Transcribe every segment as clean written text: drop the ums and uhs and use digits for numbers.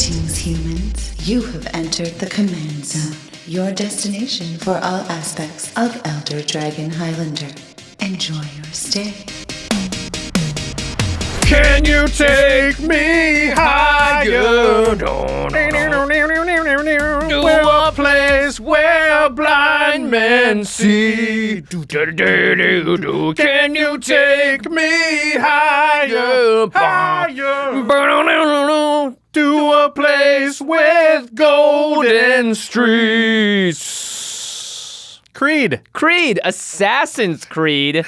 Greetings, humans. You have entered the Command Zone, your destination for all aspects of Elder Dragon Highlander. Enjoy your stay. Can you take me higher? To a place where blind men see. Can you take me higher? To a place with golden streets. Creed, Assassin's Creed.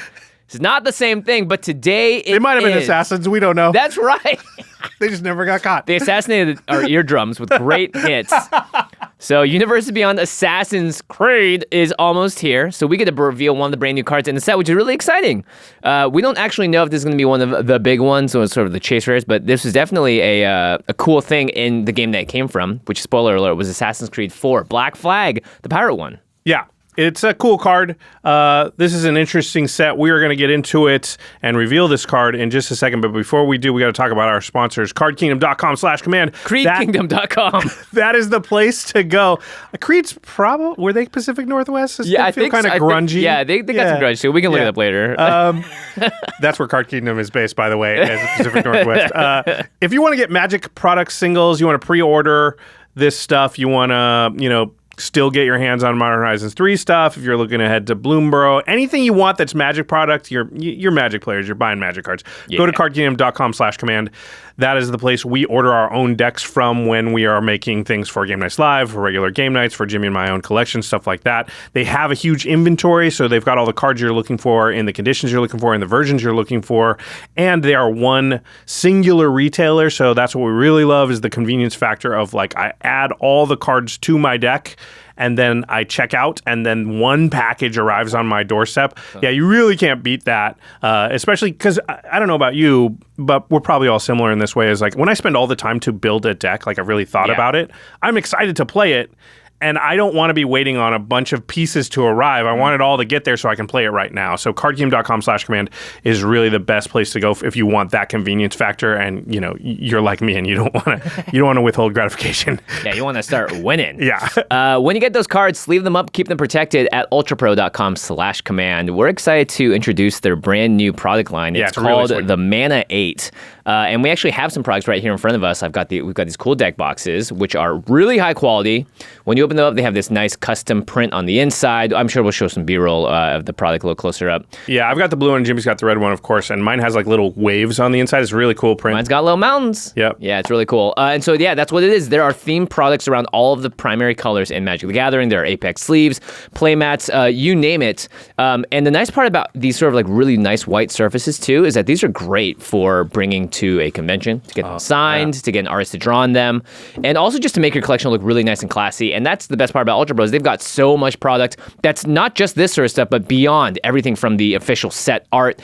It's not the same thing, but today it is. They might have been assassins. We don't know. That's right. They just never got caught. They assassinated our eardrums with great hits. So Universes Beyond Assassin's Creed is almost here. So we get to reveal one of the brand new cards in the set, which is really exciting. We don't actually know if this is going to be one of the big ones, so it's sort of the chase rares, but this is definitely a cool thing in the game that it came from, which, spoiler alert, was Assassin's Creed 4, Black Flag, the pirate one. Yeah. It's a cool card. This is an interesting set. We are going to get into it and reveal this card in just a second. But before we do, we got to talk about our sponsors, cardkingdom.com/command. CreedKingdom.com. That is the place to go. Creed's probably, were they Pacific Northwest? Yeah, I think kind of grungy. They got some grunge too. We can look it up later. That's where Card Kingdom is based, by the way, as Pacific Northwest. If you want to get Magic product singles, you want to pre-order this stuff, you want to, still get your hands on Modern Horizons 3 stuff. If you're looking ahead to Bloomborough, anything you want that's Magic product, you're Magic players, you're buying Magic cards. Yeah. Go to cardkingdom.com/command. That is the place we order our own decks from when we are making things for Game Nights Live, for regular game nights, for Jimmy and my own collection, stuff like that. They have a huge inventory, so they've got all the cards you're looking for in the conditions you're looking for, in the versions you're looking for, and they are one singular retailer, so that's what we really love is the convenience factor of I add all the cards to my deck, and then I check out, and then one package arrives on my doorstep. Yeah, you really can't beat that, especially because I don't know about you, but we're probably all similar in this way. Is when I spend all the time to build a deck, I've really thought about it, I'm excited to play it, and I don't want to be waiting on a bunch of pieces to arrive. I want it all to get there so I can play it right now. So cardkingdom.com/command is really the best place to go if you want that convenience factor, and you're like me and you don't want to withhold gratification. Yeah, you want to start winning. Yeah. When you get those cards, sleeve them up, keep them protected at ultrapro.com/command. We're excited to introduce their brand new product line. It's called really the Mana 8. And we actually have some products right here in front of us. We've got these cool deck boxes, which are really high quality. When you open them up, they have this nice custom print on the inside. I'm sure we'll show some B-roll of the product a little closer up. Yeah, I've got the blue one, Jimmy's got the red one, of course, and mine has little waves on the inside. It's a really cool print. Mine's got little mountains. Yep. Yeah, it's really cool. And so, that's what it is. There are themed products around all of the primary colors in Magic the Gathering. There are Apex sleeves, playmats, you name it. And the nice part about these sort of really nice white surfaces, too, is that these are great for bringing to a convention, to get them signed, to get an artist to draw on them, and also just to make your collection look really nice and classy. And that's the best part about Ultra Bros. They've got so much product that's not just this sort of stuff, but beyond everything from the official set art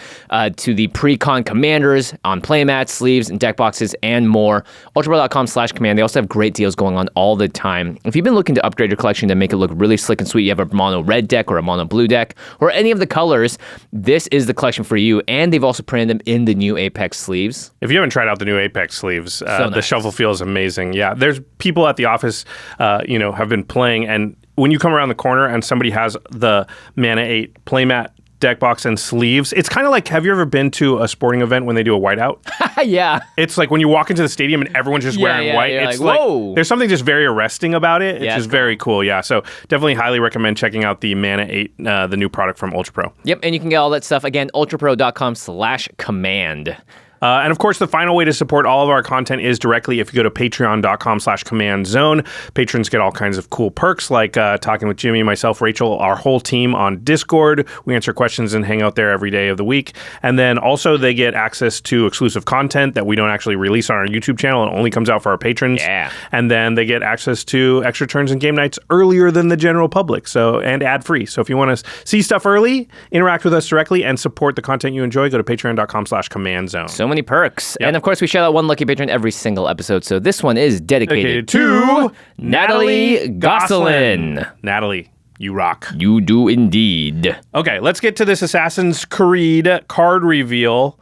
to the pre-con commanders on playmats, sleeves, and deck boxes, and more. ultrapro.com/command. They also have great deals going on all the time. If you've been looking to upgrade your collection to make it look really slick and sweet, you have a mono red deck or a mono blue deck, or any of the colors, this is the collection for you. And they've also printed them in the new Apex sleeves. If you haven't tried out the new Apex sleeves, the shuffle feels amazing. Yeah, there's people at the office, have been playing, and when you come around the corner and somebody has the Mana 8 playmat deck box and sleeves, it's kind of have you ever been to a sporting event when they do a whiteout? Yeah. It's when you walk into the stadium and everyone's just wearing white. It's whoa. There's something just very arresting about it. It's just very cool. Yeah, so definitely highly recommend checking out the Mana 8, the new product from Ultra Pro. Yep, and you can get all that stuff, again, ultrapro.com/command. And of course, the final way to support all of our content is directly if you go to patreon.com/commandzone. Patrons get all kinds of cool perks like talking with Jimmy, myself, Rachel, our whole team on Discord. We answer questions and hang out there every day of the week. And then also they get access to exclusive content that we don't actually release on our YouTube channel. It only comes out for our patrons. Yeah. And then they get access to extra turns and game nights earlier than the general public, and ad-free. So if you want to see stuff early, interact with us directly, and support the content you enjoy, go to patreon.com/commandzone. So many perks. Yep. And of course, we shout out one lucky patron every single episode. So this one is dedicated to Natalie Gosselin. Natalie, you rock. You do indeed. Okay, let's get to this Assassin's Creed card reveal.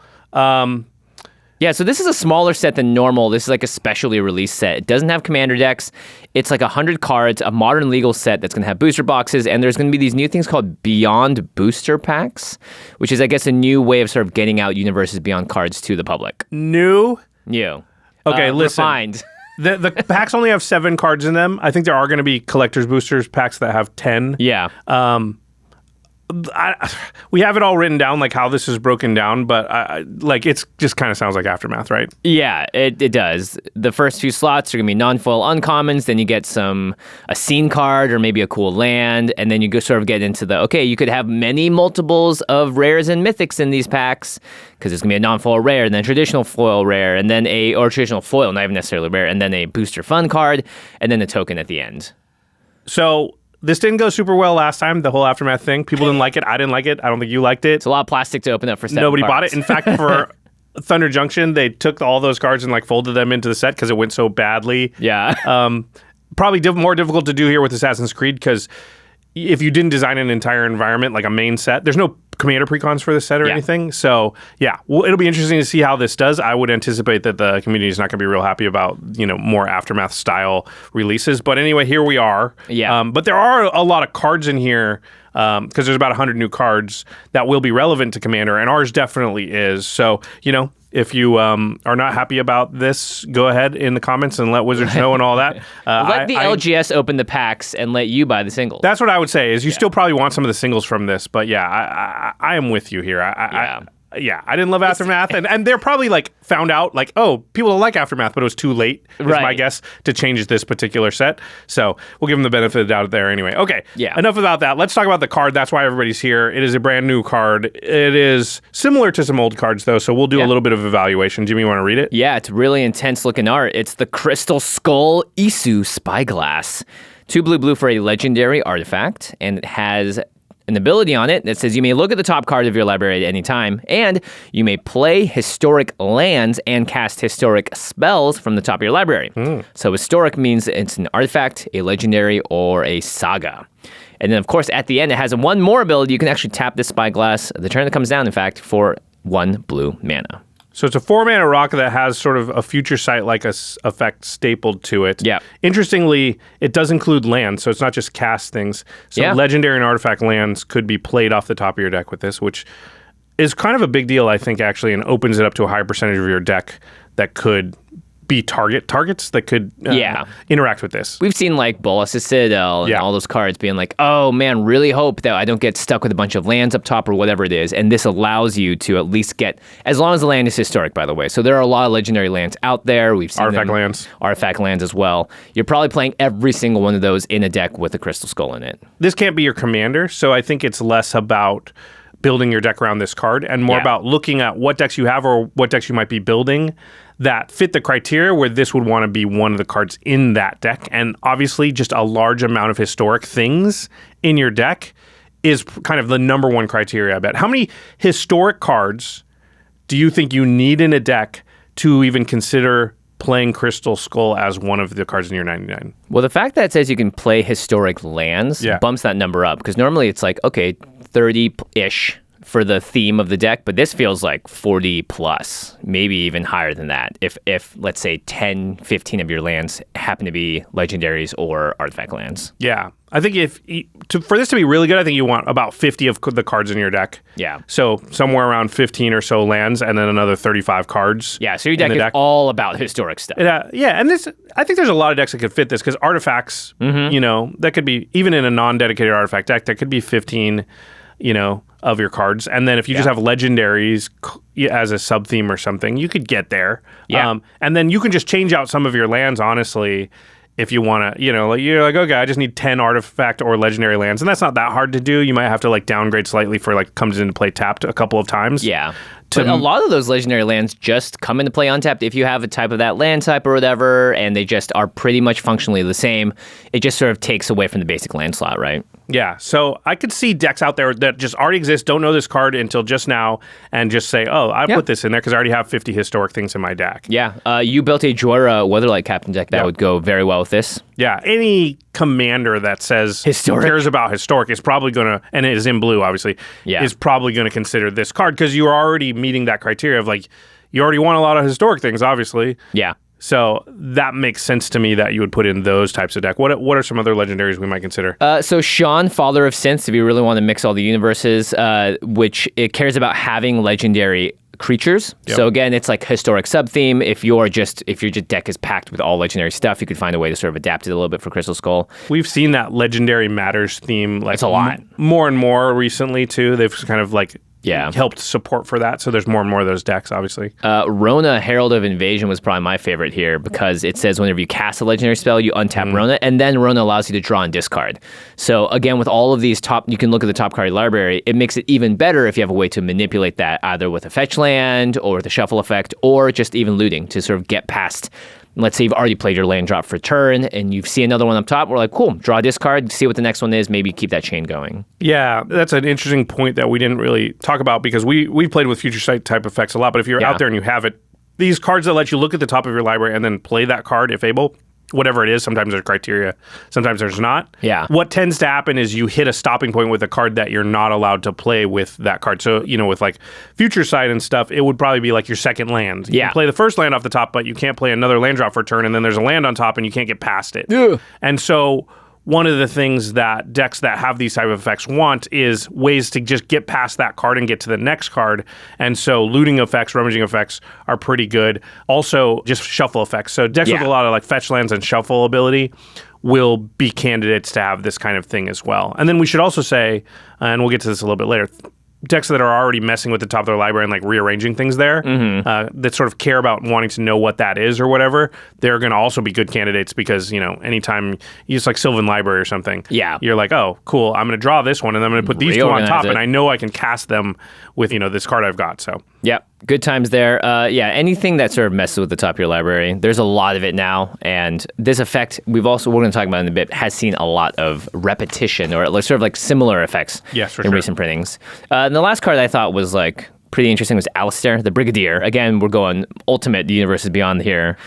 Yeah, so this is a smaller set than normal. This is like a specially released set. It doesn't have commander decks. It's like 100 cards, a modern legal set that's going to have booster boxes, and there's going to be these new things called Beyond Booster Packs, which is, I guess, a new way of sort of getting out Universes Beyond cards to the public. New? New. Okay, listen. Refined. The packs only have 7 cards in them. I think there are going to be collector's boosters packs that have 10. Yeah. We have it all written down, like how this is broken down, but it's just kind of sounds like Aftermath, right? Yeah, it does. The first few slots are going to be non-foil uncommons, then you get a scene card or maybe a cool land, and then you go sort of get into you could have many multiples of rares and mythics in these packs, because it's going to be a non-foil rare, and then traditional foil rare, and then or traditional foil, not even necessarily rare, and then a booster fun card, and then a token at the end. So this didn't go super well last time, the whole Aftermath thing. People didn't like it. I didn't like it. I don't think you liked it. It's a lot of plastic to open up for 7 Nobody cards. bought it. In fact, for Thunder Junction, they took all those cards and folded them into the set because it went so badly. Yeah. Probably more difficult to do here with Assassin's Creed, because if you didn't design an entire environment, like a main set, there's no commander precons for this set or anything. So yeah, it'll be interesting to see how this does. I would anticipate that the community is not going to be real happy about, more Aftermath style releases. But anyway, here we are. Yeah. But there are a lot of cards in here, because there's about 100 new cards that will be relevant to Commander, and ours definitely is. So, if you are not happy about this, go ahead in the comments and let Wizards know and all that. Let the LGS open the packs and let you buy the singles. That's what I would say, is you still probably want some of the singles from this. But yeah, I am with you here. I didn't love Aftermath, and they're probably found out people don't like Aftermath, but it was too late, is my guess, to change this particular set. So we'll give them the benefit of the doubt there anyway. Okay, enough about that. Let's talk about the card. That's why everybody's here. It is a brand new card. It is similar to some old cards, though, so we'll do a little bit of evaluation. Jimmy, you want to read it? Yeah, it's really intense looking art. It's the Crystal Skull Isu Spyglass. 2 blue for a legendary artifact, and it has an ability on it that says you may look at the top card of your library at any time, and you may play historic lands and cast historic spells from the top of your library. So historic means it's an artifact, a legendary, or a saga. And then, of course, at the end, it has one more ability. You can actually tap this Spyglass, the turn that comes down, in fact, for 1 blue mana. So it's a 4-mana rock that has sort of a future sight-like effect stapled to it. Yeah. Interestingly, it does include lands, so it's not just cast things. So legendary and artifact lands could be played off the top of your deck with this, which is kind of a big deal, I think, actually, and opens it up to a high percentage of your deck that could be targets that could interact with this. We've seen Bolas' Citadel and all those cards being oh man, really hope that I don't get stuck with a bunch of lands up top or whatever it is. And this allows you to at least get, as long as the land is historic, by the way. So there are a lot of legendary lands out there. We've seen artifact lands as well. You're probably playing every single one of those in a deck with a Crystal Skull in it. This can't be your commander, so I think it's less about building your deck around this card and more about looking at what decks you have or what decks you might be building that fit the criteria where this would want to be one of the cards in that deck. And obviously just a large amount of historic things in your deck is kind of the number one criteria, I bet. How many historic cards do you think you need in a deck to even consider playing Crystal Skull as one of the cards in your 99? Well, the fact that it says you can play historic lands bumps that number up, because normally it's 30-ish for the theme of the deck, but this feels 40 plus, maybe even higher than that. If let's say 10, 15 of your lands happen to be legendaries or artifact lands. Yeah. I think for this to be really good, I think you want about 50 of the cards in your deck. Yeah. So somewhere around 15 or so lands, and then another 35 cards. Yeah, so your deck is all about historic stuff. And I think there's a lot of decks that could fit this, because artifacts, that could be, even in a non-dedicated artifact deck, that could be 15, of your cards. And then if you just have legendaries as a sub-theme or something, you could get there. Yeah. And then you can just change out some of your lands, honestly, if you want to, you're okay, I just need 10 artifact or legendary lands. And that's not that hard to do. You might have to downgrade slightly for comes into play tapped a couple of times. Yeah. But a lot of those legendary lands just come into play untapped if you have a type of that land type or whatever, and they just are pretty much functionally the same. It just sort of takes away from the basic land slot, right? Yeah, so I could see decks out there that just already exist, don't know this card until just now, and just say, I put this in there because I already have 50 historic things in my deck. Yeah, you built a Jora Weatherlight Captain deck that would go very well with this. Yeah, any commander that says cares about historic is probably going to, and it is in blue, obviously, is probably going to consider this card, because you're already meeting that criteria of you already want a lot of historic things, obviously. Yeah. So that makes sense to me that you would put in those types of deck. What are some other legendaries we might consider? So Sean, Father of Synths, if you really want to mix all the universes, which it cares about having legendary creatures. Yep. So again, it's like historic sub-theme. If your deck is packed with all legendary stuff, you could find a way to sort of adapt it a little bit for Crystal Skull. We've seen that legendary matters theme like it's a lot. More and more recently too. They've kind of like yeah. helped support for that. So there's more and more of those decks, obviously. Rona, Herald of Invasion was probably my favorite here because it says whenever you cast a legendary spell, you untap Rona, and then Rona allows you to draw and discard. So again, with all of these you can look at the top card library. It makes it even better if you have a way to manipulate that either with a fetch land or with a shuffle effect or just even looting to sort of get past. Let's say you've already played your land drop for turn and you see another one up top. We're like, cool, draw a discard, see what the next one is. Maybe keep that chain going. Yeah, that's an interesting point that we didn't really talk about because we've played with Future Sight type effects a lot. But if you're out there and you have it, these cards that let you look at the top of your library and then play that card if able, whatever it is, sometimes there's criteria, sometimes there's not. Yeah. What tends to happen is you hit a stopping point with a card that you're not allowed to play with that card. So, with like Future Sight and stuff, it would probably be like your second land. You can play the first land off the top, but you can't play another land drop for a turn, and then there's a land on top and you can't get past it. Ugh. And so one of the things that decks that have these type of effects want is ways to just get past that card and get to the next card. And so looting effects, rummaging effects are pretty good. Also, just shuffle effects. So decks with a lot of like fetch lands and shuffle ability will be candidates to have this kind of thing as well. And then we should also say, and we'll get to this a little bit later, decks that are already messing with the top of their library and like rearranging things there that sort of care about wanting to know what that is or whatever, they're going to also be good candidates because, anytime you use like Sylvan Library or something, you're like, oh, cool, I'm going to draw this one and I'm going to put these two on top and I know I can cast them with, this card I've got. So, yep. Good times there. Anything that sort of messes with the top of your library, there's a lot of it now. And this effect, we're going to talk about in a bit, has seen a lot of repetition or sort of like similar effects in recent printings. And the last card I thought was like pretty interesting was Alistair, the Brigadier. Again, we're going ultimate, the universe is beyond here.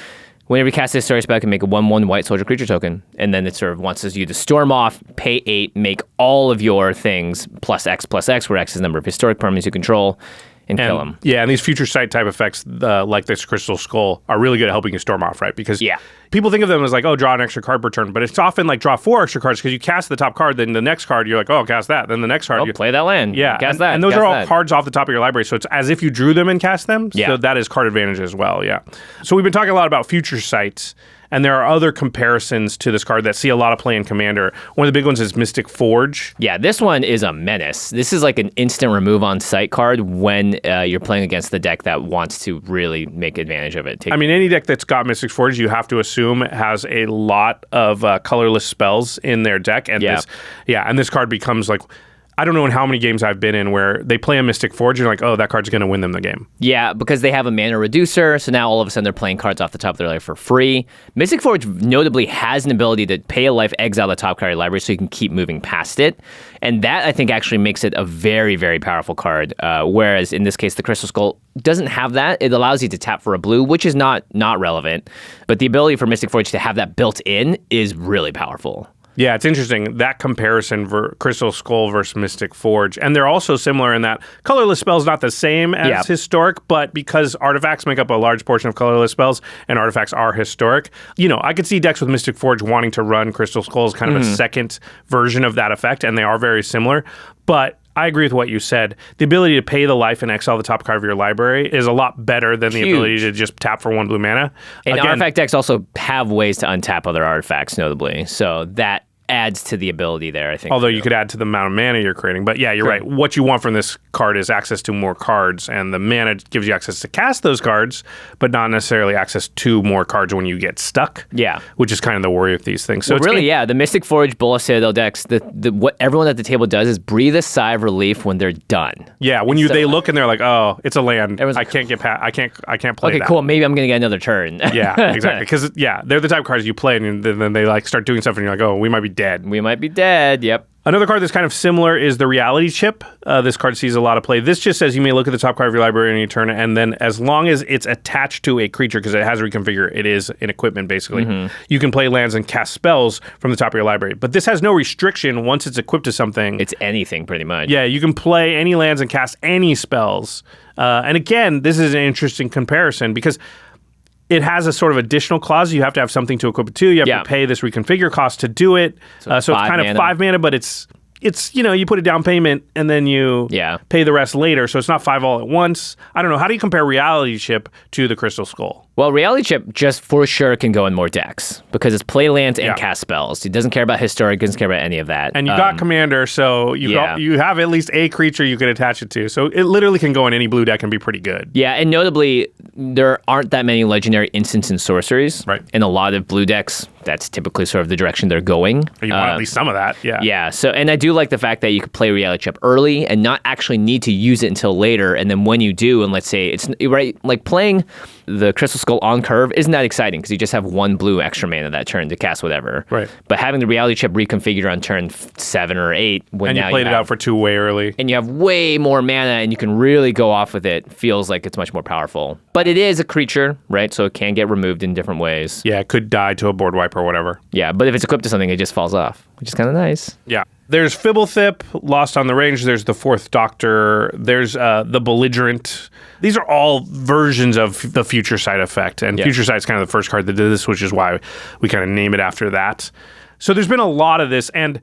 Whenever you cast this story spell, you can make a 1/1 white soldier creature token. And then it sort of wants you to storm off, pay 8, make all of your things +X, where X is the number of historic permanents you control. And kill them. Yeah, and these Future Sight type effects, like this Crystal Skull, are really good at helping you storm off, right? Because people think of them as like, oh, draw an extra card per turn, but it's often like draw 4 extra cards because you cast the top card, then the next card, you're like, oh, cast that. Then the next card, you play that land. Yeah, cast that. And those are all cards off the top of your library, so it's as if you drew them and cast them. Yeah. So that is card advantage as well, yeah. So we've been talking a lot about Future Sights. And there are other comparisons to this card that see a lot of play in Commander. One of the big ones is Mystic Forge. Yeah, this one is a menace. This is like an instant remove on site card when you're playing against the deck that wants to really make advantage of it. Any deck that's got Mystic Forge, you have to assume it has a lot of colorless spells in their deck. And this card becomes like, I don't know in how many games I've been in where they play a Mystic Forge and you're like, oh, that card's going to win them the game. Yeah, because they have a mana reducer, so now all of a sudden they're playing cards off the top of their library for free. Mystic Forge notably has an ability to pay a life, exile the top card of your library so you can keep moving past it. And that, I think, actually makes it a very, very powerful card, whereas in this case, the Crystal Skull doesn't have that. It allows you to tap for a blue, which is not relevant. But the ability for Mystic Forge to have that built in is really powerful. Yeah, it's interesting, that comparison for Crystal Skull versus Mystic Forge. And they're also similar in that colorless spells not the same as historic, but because artifacts make up a large portion of colorless spells and artifacts are historic, I could see decks with Mystic Forge wanting to run Crystal Skull as kind of a second version of that effect, and they are very similar. But I agree with what you said. The ability to pay the life and exile the top card of your library is a lot better than the ability to just tap for 1 blue mana. And artifact decks also have ways to untap other artifacts, notably. So that adds to the ability there, I think. Although you could add to the amount of mana you're creating. But yeah, you're right. What you want from this card is access to more cards, and the mana gives you access to cast those cards, but not necessarily access to more cards when you get stuck. Yeah. Which is kind of the worry of these things. So the Mystic Forge, Bolas Citadel decks, what everyone at the table does is breathe a sigh of relief when they're done. Yeah, when they look and they're like, oh, it's a land. I can't get past. I can't play that. Okay, cool. Maybe I'm going to get another turn. Yeah, exactly. Because they're the type of cards you play, and then they like start doing stuff, and you're like, oh, we might be dead. We might be dead. Yep. Another card that's kind of similar is the Reality Chip. This card sees a lot of play. This just says you may look at the top card of your library on your turn, and then as long as it's attached to a creature, because it has a reconfigure, it is an equipment basically, you can play lands and cast spells from the top of your library. But this has no restriction once it's equipped to something. It's anything pretty much. Yeah, you can play any lands and cast any spells. And again, this is an interesting comparison because it has a sort of additional clause. You have to have something to equip it to. You have to pay this reconfigure cost to do it. So it's kind of 5 mana, but it's you put a down payment and then you pay the rest later. So it's not 5 all at once. I don't know. How do you compare Reality Chip to the Crystal Skull? Well, Reality Chip just for sure can go in more decks because it's play lands and cast spells. It doesn't care about historic, doesn't care about any of that. And you got Commander, so you have at least a creature you can attach it to. So it literally can go in any blue deck and be pretty good. Yeah, and notably, there aren't that many legendary instants and sorceries. Right. In a lot of blue decks, that's typically sort of the direction they're going. You want at least some of that, yeah. Yeah, so, and I do like the fact that you can play Reality Chip early and not actually need to use it until later. And then when you do, and let's say it's, right, like playing the Crystal Skull on curve isn't that exciting because you just have 1 blue extra mana that turn to cast whatever. Right. But having the Reality Chip reconfigured on turn 7 or 8, when and you played it out for 2 way early, and you have way more mana and you can really go off with it, feels like it's much more powerful. But it is a creature, right? So it can get removed in different ways. Yeah, it could die to a board wipe or whatever. Yeah, but if it's equipped to something, it just falls off, which is kind of nice. Yeah. There's Fibblethip, Lost on the Range. There's the Fourth Doctor. There's the Belligerent. These are all versions of the Future Sight effect. And Future Sight's kind of the first card that did this, which is why we kind of name it after that. So there's been a lot of this. And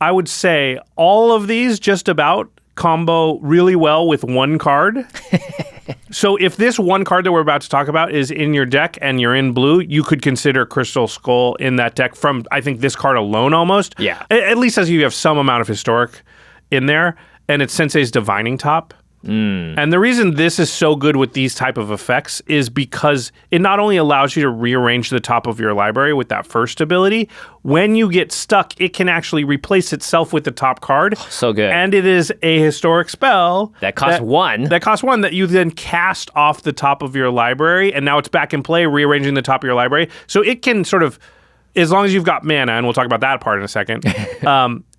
I would say all of these just about combo really well with one card. So if this one card that we're about to talk about is in your deck and you're in blue, you could consider Crystal Skull in that deck from, I think, this card alone almost. Yeah. At least as you have some amount of historic in there. And it's Sensei's Divining Top. And the reason this is so good with these type of effects is because it not only allows you to rearrange the top of your library with that first ability, when you get stuck, it can actually replace itself with the top card. So good. And it is a historic spell. That costs 1. That costs 1 that you then cast off the top of your library, and now it's back in play, rearranging the top of your library. So it can sort of, as long as you've got mana, and we'll talk about that part in a second,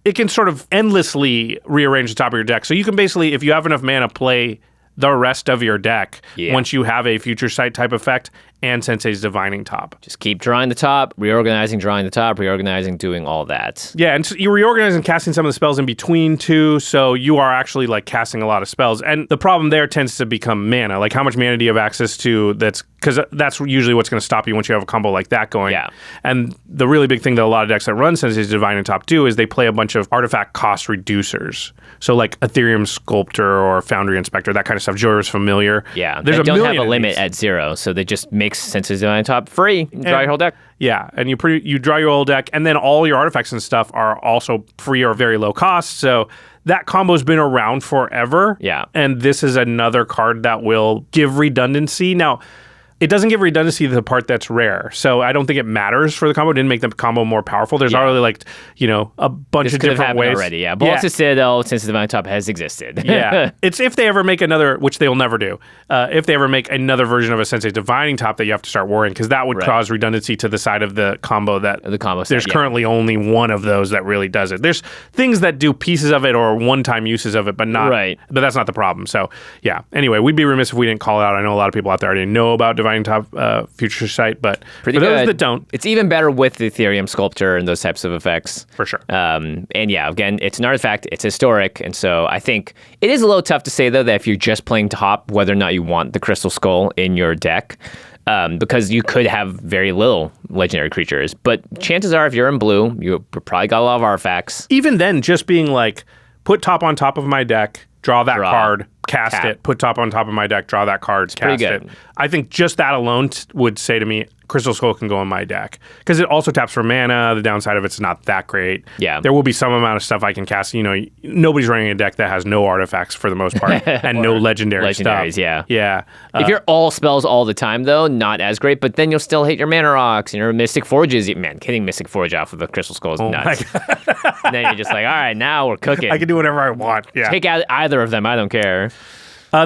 it can sort of endlessly rearrange the top of your deck. So you can basically, if you have enough mana, play the rest of your deck once you have a Future Sight type effect and Sensei's Divining Top. Just keep drawing the top, reorganizing, drawing the top, reorganizing, doing all that. Yeah, and so you reorganize and casting some of the spells in between too, so you are actually like casting a lot of spells. And the problem there tends to become mana. Like how much mana do you have access to because that's usually what's going to stop you once you have a combo like that going. Yeah. And the really big thing that a lot of decks that run Sensei's Divining Top do is they play a bunch of artifact cost reducers. So like Ethereum Sculptor or Foundry Inspector, that kind of stuff. Joyous Familiar. Yeah, There's they don't have a million limit at 0, so they just makes Sensei's Divining Top free. Draw your whole deck. Yeah, and you draw your whole deck, and then all your artifacts and stuff are also free or very low cost. So that combo's been around forever. Yeah. And this is another card that will give redundancy. Now, it doesn't give redundancy to the part that's rare. So I don't think it matters for the combo. It didn't make the combo more powerful. There's already a bunch of different ways. Already, yeah. Ballistic Citadel, since the Divine Top has existed. Yeah. It's if they ever make another, which they'll never do, if they ever make another version of a Sensei's Divining Top that you have to start worrying, because that would cause redundancy to the side of the combo that there's currently only one of those that really does it. There's things that do pieces of it or one-time uses of it, but not. Right. But that's not the problem. So, yeah. Anyway, we'd be remiss if we didn't call it out. I know a lot of people out there already know about Divining Top Future Sight, but pretty for those good. that don't, it's even better with the Ethereum Sculptor and those types of effects. For sure. And yeah, again, it's an artifact, it's historic, and so I think it is a little tough to say, though, that if you're just playing top, whether or not you want the Crystal Skull in your deck, because you could have very little legendary creatures. But chances are, if you're in blue, you probably got a lot of artifacts. Even then, just being like, put top on top of my deck, draw that card, cast it, put top on top of my deck, draw that card, cast it. I think just that alone would say to me, Crystal Skull can go in my deck. Because it also taps for mana. The downside of it's not that great. Yeah. There will be some amount of stuff I can cast. You know, nobody's running a deck that has no artifacts for the most part and no legendary Legendaries, stuff. yeah. Yeah. If you're all spells all the time, though, not as great, but then you'll still hit your Mana Rocks and your Mystic Forges. Man, getting Mystic Forge off of the Crystal Skull is nuts. And then you're just like, all right, now we're cooking. I can do whatever I want. Yeah. Take out either of them. I don't care.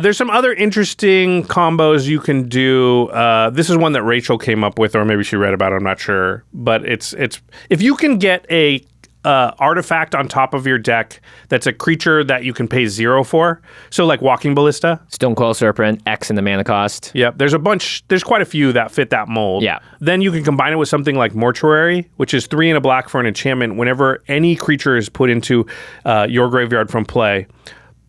There's some other interesting combos you can do. This is one that Rachel came up with, or maybe she read about it, I'm not sure. But it's if you can get a artifact on top of your deck that's a creature that you can pay 0 for. So like Walking Ballista. Stonecoil Serpent, X in the mana cost. Yep. There's quite a few that fit that mold. Yeah. Then you can combine it with something like Mortuary, which is 3 and a black for an enchantment. Whenever any creature is put into your graveyard from play,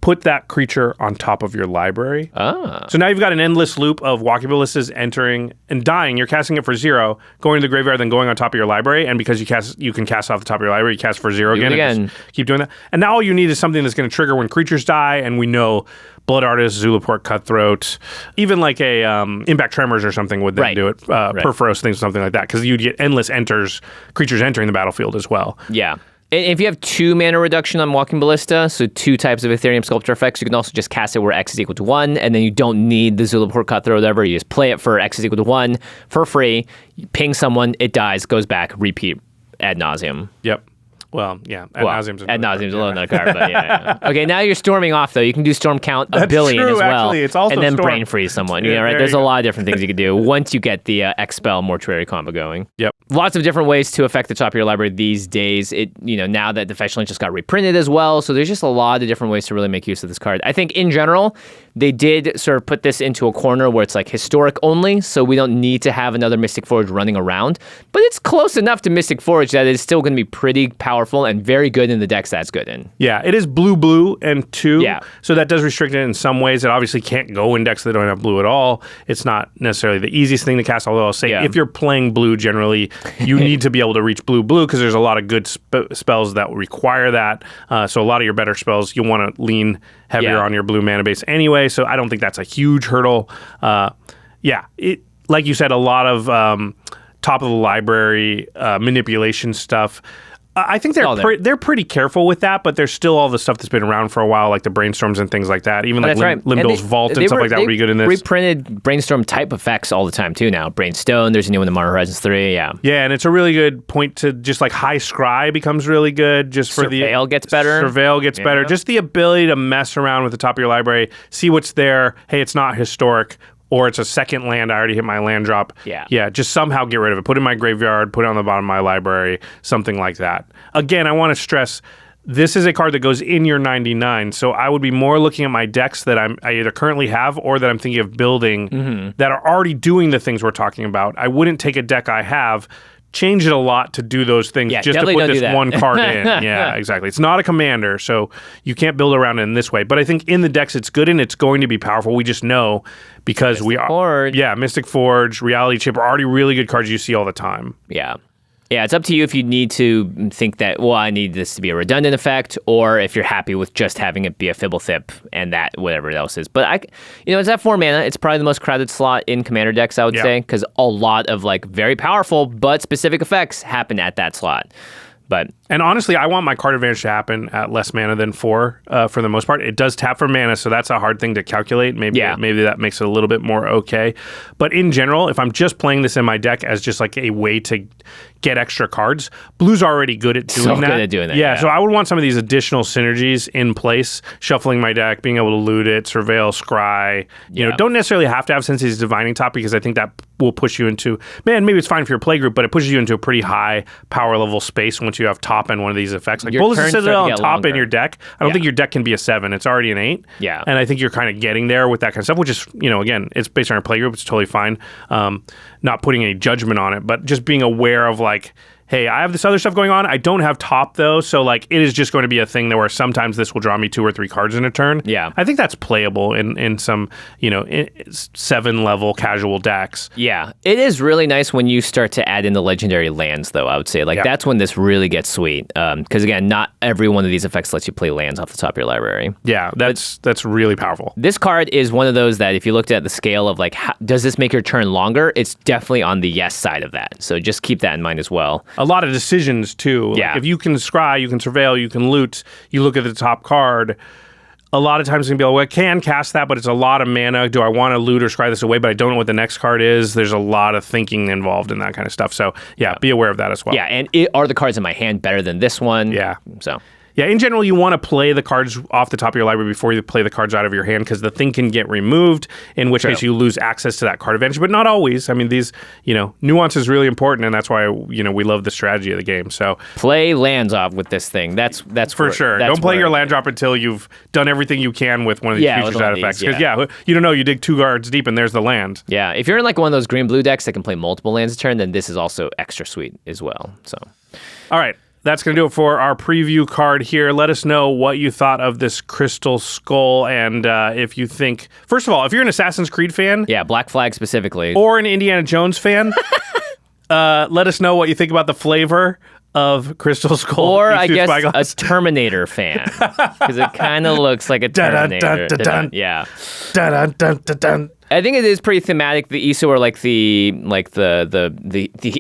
put that creature on top of your library. So now you've got an endless loop of Walking Ballistas entering and dying. You're casting it for 0, going to the graveyard, then going on top of your library. And because you can cast off the top of your library, you cast for 0 again. And just keep doing that. And now all you need is something that's going to trigger when creatures die. And we know Blood Artist, Zulaport Cutthroat, even like a Impact Tremors or something would then do it. Perforos, things, something like that. Because you'd get endless creatures entering the battlefield as well. Yeah. If you have 2 mana reduction on Walking Ballista, so 2 types of Ethereum Sculptor effects, you can also just cast it where X is equal to 1, and then you don't need the Zulaport Cutthroat or whatever. You just play it for X is equal to 1 for free. You ping someone, it dies, goes back, repeat ad nauseum. Yep. Well, yeah. Ad nauseum's a little another card, but yeah. Okay, now you're storming off, though. You can do Storm Count a billion true, as well. Actually. It's also and then storm. Brain Freeze someone. Yeah, right? There's a lot of different things you can do once you get the X-Spell Mortuary combo going. Yep. Lots of different ways to affect the top of your library these days. Now that the Fetch Link just got reprinted as well, so there's just a lot of different ways to really make use of this card. I think in general, they did sort of put this into a corner where it's like historic only, so we don't need to have another Mystic Forge running around. But it's close enough to Mystic Forge that it's still going to be pretty powerful and very good in the decks that's good in. Yeah, it is blue, and 2. Yeah. So that does restrict it in some ways. It obviously can't go in decks that don't have blue at all. It's not necessarily the easiest thing to cast, although I'll say if you're playing blue generally, you need to be able to reach blue because there's a lot of good spells that require that. So a lot of your better spells, you want to lean heavier on your blue mana base anyway. So I don't think that's a huge hurdle. It like you said, a lot of top of the library manipulation stuff. I think they're pretty careful with that, but there's still all the stuff that's been around for a while, like the brainstorms and things like that. Even like Limdol's Vault and stuff like that would be good in this. Reprinted brainstorm type effects all the time too now. Brainstone, there's a new one in Modern Horizons 3, yeah. Yeah, and it's a really good point to just like High Scry becomes really good just for Surveil gets better. Surveil gets better. Just the ability to mess around with the top of your library, see what's there. Hey, it's not historic. Or it's a second land, I already hit my land drop. Yeah, just somehow get rid of it. Put it in my graveyard, put it on the bottom of my library, something like that. Again, I want to stress, this is a card that goes in your 99, so I would be more looking at my decks that I either currently have or that I'm thinking of building that are already doing the things we're talking about. I wouldn't take a deck I have, change it a lot to do those things just to put this one card in. Yeah, exactly. It's not a commander, so you can't build around it in this way. But I think in the decks it's good and it's going to be powerful. We just know because Mystic Forge. Yeah, Mystic Forge, Reality Chip are already really good cards you see all the time. Yeah. Yeah, it's up to you if you need to think that, well, I need this to be a redundant effect, or if you're happy with just having it be a Fibblethip and that whatever else is. But it's at 4 mana. It's probably the most crowded slot in commander decks, I would say, because a lot of like very powerful but specific effects happen at that slot. And honestly, I want my card advantage to happen at less mana than 4 for the most part. It does tap for mana, so that's a hard thing to calculate. Maybe that makes it a little bit more okay. But in general, if I'm just playing this in my deck as just like a way to get extra cards, Blue's already good at doing that. Good at doing that. Yeah, so I would want some of these additional synergies in place, shuffling my deck, being able to loot it, surveil, scry. You know, don't necessarily have to have Sensei's Divining Top because I think that will push you into, maybe it's fine for your playgroup, but it pushes you into a pretty high power level space once you have top in one of these effects. Like Bulls Citadel on top in your deck, I don't think your deck can be a 7. It's already an 8. Yeah. And I think you're kind of getting there with that kind of stuff, which is, again, it's based on your playgroup. It's totally fine. Not putting any judgment on it, but just being aware of like, hey, I have this other stuff going on. I don't have top though, so like it is just going to be a thing that where sometimes this will draw me 2 or 3 cards in a turn. Yeah, I think that's playable in some 7 level casual decks. Yeah, it is really nice when you start to add in the legendary lands though. I would say that's when this really gets sweet. Because again, not every one of these effects lets you play lands off the top of your library. Yeah, that's really powerful. This card is one of those that if you looked at the scale of like, does this make your turn longer? It's definitely on the yes side of that. So just keep that in mind as well. A lot of decisions too. Yeah. Like if you can scry, you can surveil, you can loot, you look at the top card, a lot of times you can be like, well, I can cast that, but it's a lot of mana. Do I want to loot or scry this away, but I don't know what the next card is? There's a lot of thinking involved in that kind of stuff. So be aware of that as well. Yeah, and are the cards in my hand better than this one? Yeah. So Yeah, in general, you want to play the cards off the top of your library before you play the cards out of your hand, because the thing can get removed, in which case you lose access to that card advantage, but not always. I mean, these, nuance is really important, and that's why, we love the strategy of the game. So play lands off with this thing. That's for sure. Don't play your land drop until you've done everything you can with one of these features out effects. Because, you don't know, you dig 2 cards deep and there's the land. Yeah, if you're in like one of those green-blue decks that can play multiple lands a turn, then this is also extra sweet as well. So, all right. That's going to do it for our preview card here. Let us know what you thought of this Crystal Skull, and if you think, first of all, if you're an Assassin's Creed fan. Yeah, Black Flag specifically. Or an Indiana Jones fan, let us know what you think about the flavor of Crystal Skull. Or, Isu I guess, Spyglass. a Terminator fan. Because it kind of looks like a Terminator. Yeah. I think it is pretty thematic. The Isu are like the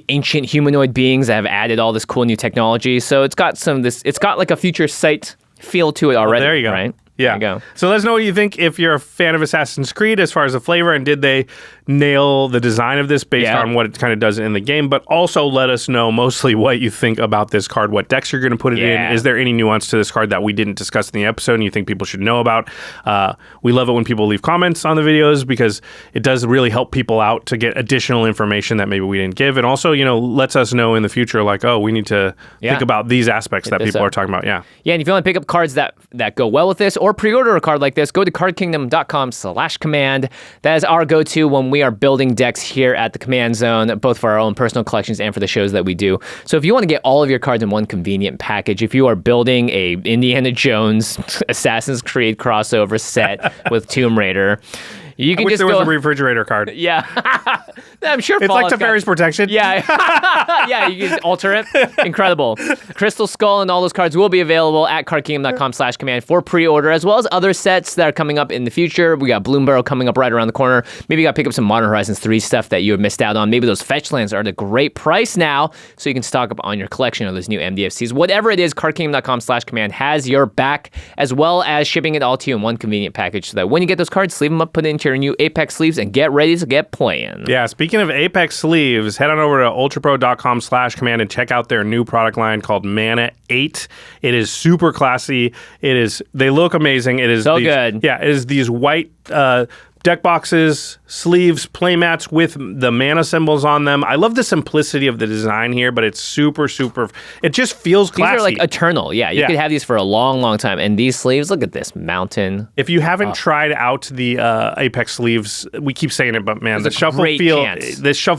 ancient humanoid beings that have added all this cool new technology. So it's got it's got like a future sight feel to it already. There you go. Right? Yeah. There you go. So let us know what you think if you're a fan of Assassin's Creed as far as the flavor, and did they nail the design of this based on what it kind of does in the game. But also let us know mostly what you think about this card, what decks you're going to put it in. Is there any nuance to this card that we didn't discuss in the episode and you think people should know about? We love it when people leave comments on the videos because it does really help people out to get additional information that maybe we didn't give. And also, lets us know in the future, like, oh, we need to think about these aspects that people are talking about. Yeah. Yeah, and if you want to pick up cards that go well with this or pre-order a card like this, go to cardkingdom.com/command. That is our go-to when we are building decks here at the Command Zone, both for our own personal collections and for the shows that we do. So if you want to get all of your cards in one convenient package, if you are building a Indiana Jones Assassin's Creed crossover set with Tomb Raider, you can I wish just there go... was a refrigerator card. Yeah. I'm sure it's like Teferi's protection. Yeah. Yeah, you can just alter it. Incredible. Crystal Skull and all those cards will be available at cardkingdom.com/command for pre-order, as well as other sets that are coming up in the future. We got Bloomburrow coming up right around the corner. Maybe you got to pick up some Modern Horizons 3 stuff that you have missed out on. Maybe those fetch lands are at a great price now, so you can stock up on your collection of those new MDFCs. Whatever it is, cardkingdom.com/command has your back, as well as shipping it all to you in one convenient package, so that when you get those cards, sleeve them up, put it into your new Apex sleeves, and get ready to get playing. Yeah, speaking of Apex sleeves, head on over to ultrapro.com/command and check out their new product line called Mana 8. It is super classy. They look amazing. It is good. Yeah, it is these white deck boxes, sleeves, playmats with the mana symbols on them. I love the simplicity of the design here, but it's super, it just feels classy. These are like eternal. Yeah, you could have these for a long, long time. And these sleeves, look at this mountain. If you haven't tried out the Apex sleeves, we keep saying it, but man, the shuffle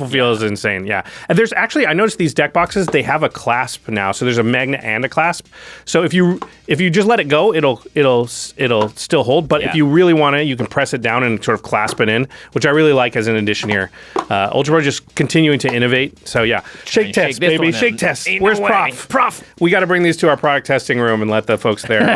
feel is insane. Yeah. And there's actually, I noticed these deck boxes, they have a clasp now. So there's a magnet and a clasp. So if you just let it go, it'll still hold. But if you really want it, you can press it down and sort of clasp it in, which I really like as an addition here. ULTRAPRO just continuing to innovate. So yeah, shake test, baby, shake test. Where's Prof? We got to bring these to our product testing room and let the folks there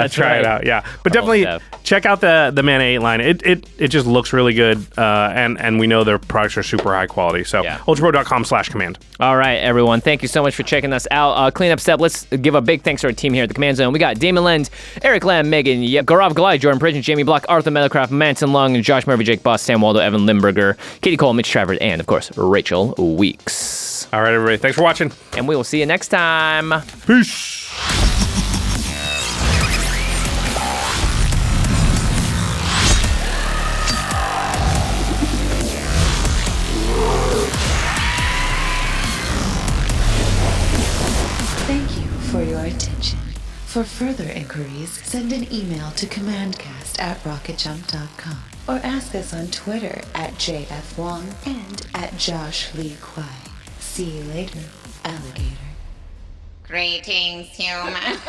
try it out. Yeah, but definitely check out the Mana 8 line. It just looks really good, and we know their products are super high quality. So ultrapro.com/command. All right, everyone. Thank you so much for checking us out. Cleanup step. Let's give a big thanks to our team here at the Command Zone. We got Damon Lenz, Eric Lamb, Megan, Gaurav Goliath, Jordan Pridgeon, Jamie Block, Arthur Meadowcraft, Manson Long, Josh Murphy, Jake Boss, Sam Waldo, Evan Limburger, Katie Cole, Mitch Trafford, and of course, Rachel Weeks. All right, everybody. Thanks for watching. And we will see you next time. Peace. Thank you for your attention. For further inquiries, send an email to commandcast@rocketjump.com or ask us on Twitter @JFWong and @JoshLeeQuai. See you later, alligator. Greetings, humans.